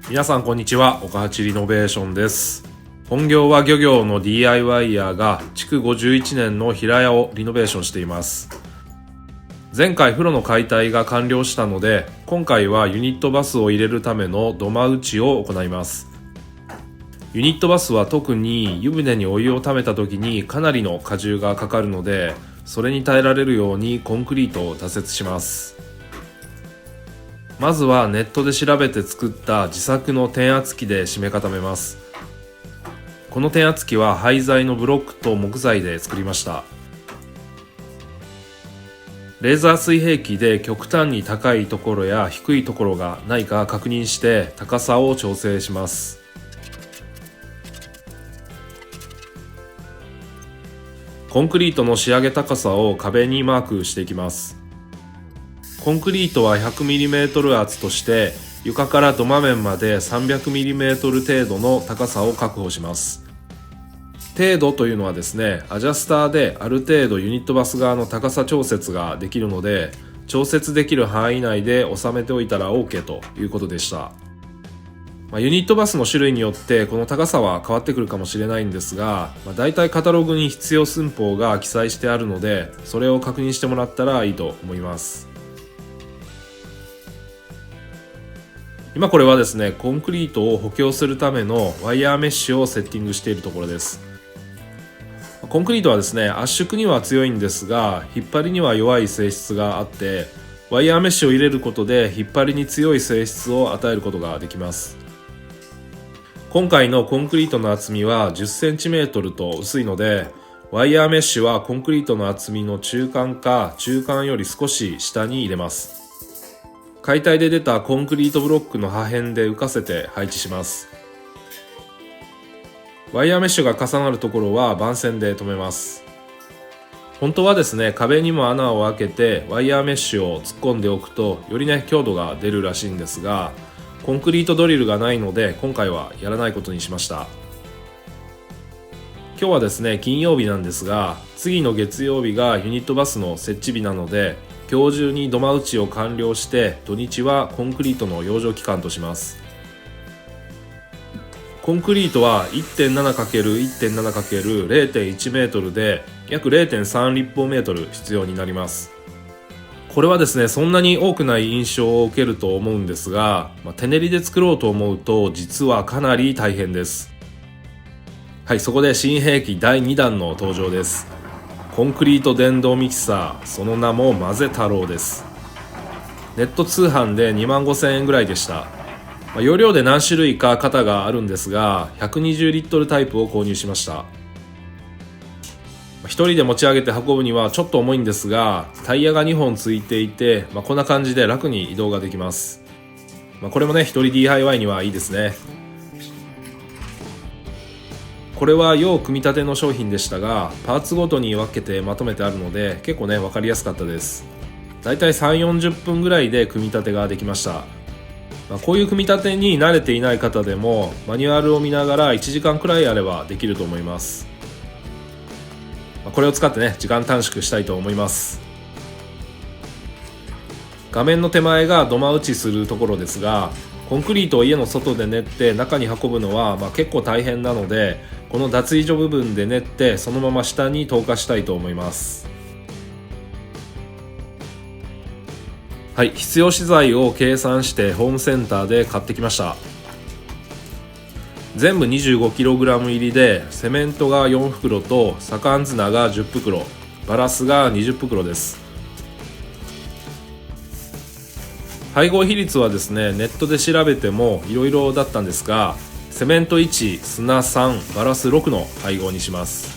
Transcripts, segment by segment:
皆さんこんにちは。岡八リノベーションです。本業は漁業の DIY ヤーが築51年の平屋をリノベーションしています。前回風呂の解体が完了したので、今回はユニットバスを入れるための土間打ちを行います。ユニットバスは特に湯船にお湯をためた時にかなりの荷重がかかるので、それに耐えられるようにコンクリートを打設します。まずはネットで調べて作った自作の転圧機で締め固めます。この転圧機は廃材のブロックと木材で作りました。レーザー水平器で極端に高いところや低いところがないか確認して高さを調整します。コンクリートの仕上げ高さを壁にマークしていきます。コンクリートは 100mm 厚として床から土間面まで 300mm 程度の高さを確保します。程度というのはですね、アジャスターである程度ユニットバス側の高さ調節ができるので、調節できる範囲内で収めておいたら OK ということでした。ユニットバスの種類によってこの高さは変わってくるかもしれないんですが、だいたいカタログに必要寸法が記載してあるので、それを確認してもらったらいいと思います。今これはですね、コンクリートを補強するためのワイヤーメッシュをセッティングしているところです。コンクリートはですね、圧縮には強いんですが、引っ張りには弱い性質があって、ワイヤーメッシュを入れることで引っ張りに強い性質を与えることができます。今回のコンクリートの厚みは 10cm と薄いので、ワイヤーメッシュはコンクリートの厚みの中間か中間より少し下に入れます。解体で出たコンクリートブロックの破片で浮かせて配置します。ワイヤーメッシュが重なるところは番線で留めます。本当はですね、壁にも穴を開けてワイヤーメッシュを突っ込んでおくとより強度が出るらしいんですが、コンクリートドリルがないので今回はやらないことにしました。今日はですね、金曜日なんですが、次の月曜日がユニットバスの設置日なので、今日中に土間打ちを完了して土日はコンクリートの養生期間とします。コンクリートは 1.7×1.7×0.1 メートルで約 0.3 立方メートル必要になります。これはですね、そんなに多くない印象を受けると思うんですが、手練りで作ろうと思うと実はかなり大変です。はい、そこで新兵器第2弾の登場です。コンクリート電動ミキサー、その名も混ぜ太郎です。ネット通販で25,000円ぐらいでした。容量で何種類か型があるんですが、120リットルタイプを購入しました。一人で持ち上げて運ぶにはちょっと重いんですが、タイヤが2本ついていて、こんな感じで楽に移動ができます。これもね、一人 DIY にはいいですね。これは要組み立ての商品でしたが、パーツごとに分けてまとめてあるので結構分かりやすかったです。だいたい 3,40 分ぐらいで組み立てができました。こういう組み立てに慣れていない方でもマニュアルを見ながら1時間くらいあればできると思います。これを使って時間短縮したいと思います。画面の手前が土間打ちするところですが、コンクリートを家の外で練って中に運ぶのは結構大変なので、この脱衣所部分で練ってそのまま下に投下したいと思います。はい、必要資材を計算してホームセンターで買ってきました。全部 25kg 入りで、セメントが4袋と左官砂が10袋、バラスが20袋です。配合比率はですね、ネットで調べてもいろいろだったんですが、セメント1、砂3、バラス6の配合にします。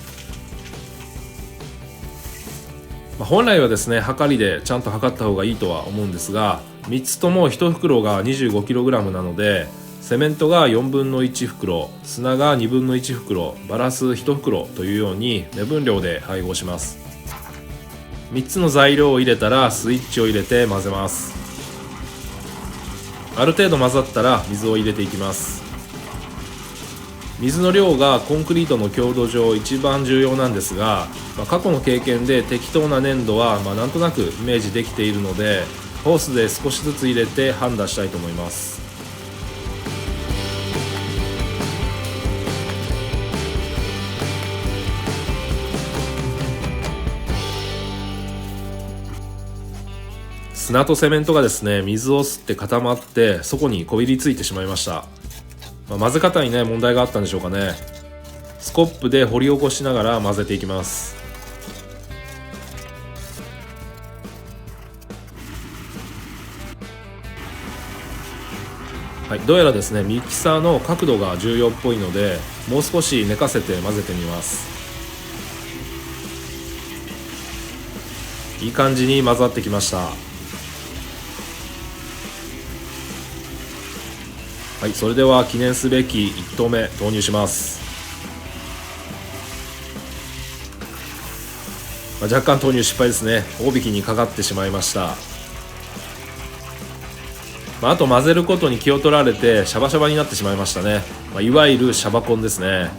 本来はですね、はかりでちゃんと測った方がいいとは思うんですが、3つとも1袋が 25kg なので、セメントが4分の1袋、砂が2分の1袋、バラス1袋というように目分量で配合します。3つの材料を入れたらスイッチを入れて混ぜます。ある程度混ざったら水を入れていきます。水の量がコンクリートの強度上一番重要なんですが、過去の経験で適当な粘度はなんとなくイメージできているので、ホースで少しずつ入れて判断したいと思います。砂とセメントがですね、水を吸って固まってそこにこびりついてしまいました。混ぜ方にね、問題があったんでしょうかね。スコップで掘り起こしながら混ぜていきます。はい、どうやらですね、ミキサーの角度が重要っぽいので、もう少し寝かせて混ぜてみます。いい感じに混ざってきました。はい、それでは記念すべき1投目投入します。若干投入失敗ですね。大引きにかかってしまいました。あと混ぜることに気を取られてシャバシャバになってしまいましたね。いわゆるシャバコンですね。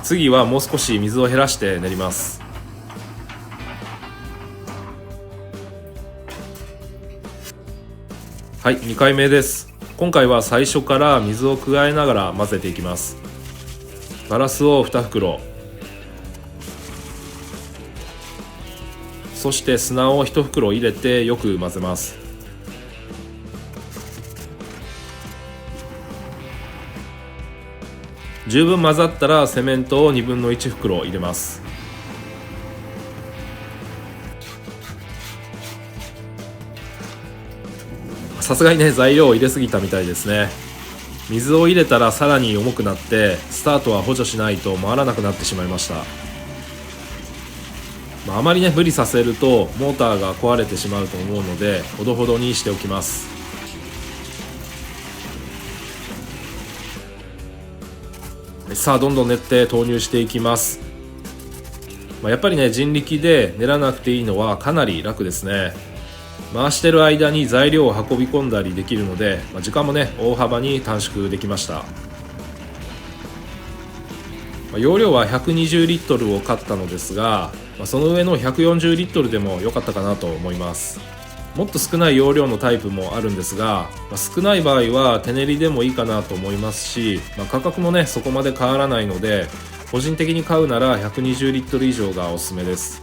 次はもう少し水を減らして練ります。はい、2回目です。今回は最初から水を加えながら混ぜていきます。ガラスを2袋、そして砂を1袋入れてよく混ぜます。十分混ざったらセメントを1/2袋入れます。さすがにね、材料を入れすぎたみたいですね。水を入れたらさらに重くなってスタートは補助しないと回らなくなってしまいました。あまりね無理させるとモーターが壊れてしまうと思うので、ほどほどにしておきます。さあどんどん練って投入していきます。やっぱりね、人力で練らなくていいのはかなり楽ですね。回してる間に材料を運び込んだりできるので、時間もね大幅に短縮できました。容量は120リットルを買ったのですが、その上の140リットルでも良かったかなと思います。もっと少ない容量のタイプもあるんですが、少ない場合は手練りでもいいかなと思いますし、価格もねそこまで変わらないので、個人的に買うなら120リットル以上がおすすめです。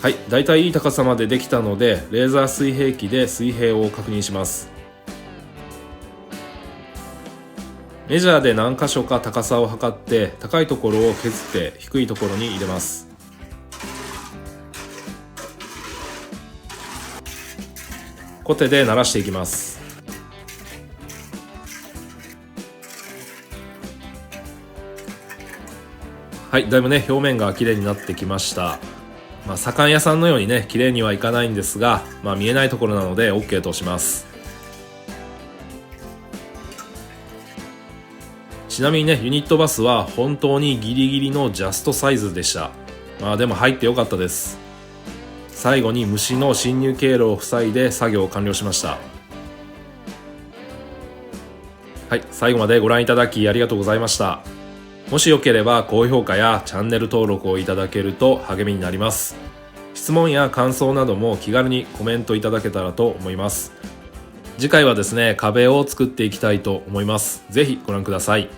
はい、だいたいいい高さまでできたので、レーザー水平器で水平を確認します。メジャーで何箇所か高さを測って、高いところを削って低いところに入れます。コテで鳴らしていきます。はい、だいぶね表面が綺麗になってきました。左官屋さんのようにね綺麗にはいかないんですが、見えないところなので OK とします。ちなみにね、ユニットバスは本当にギリギリのジャストサイズでした。でも入ってよかったです。最後に虫の侵入経路を塞いで作業を完了しました。はい、最後までご覧いただきありがとうございました。もしよければ高評価やチャンネル登録をいただけると励みになります。質問や感想なども気軽にコメントいただけたらと思います。次回はですね、壁を作っていきたいと思います。ぜひご覧ください。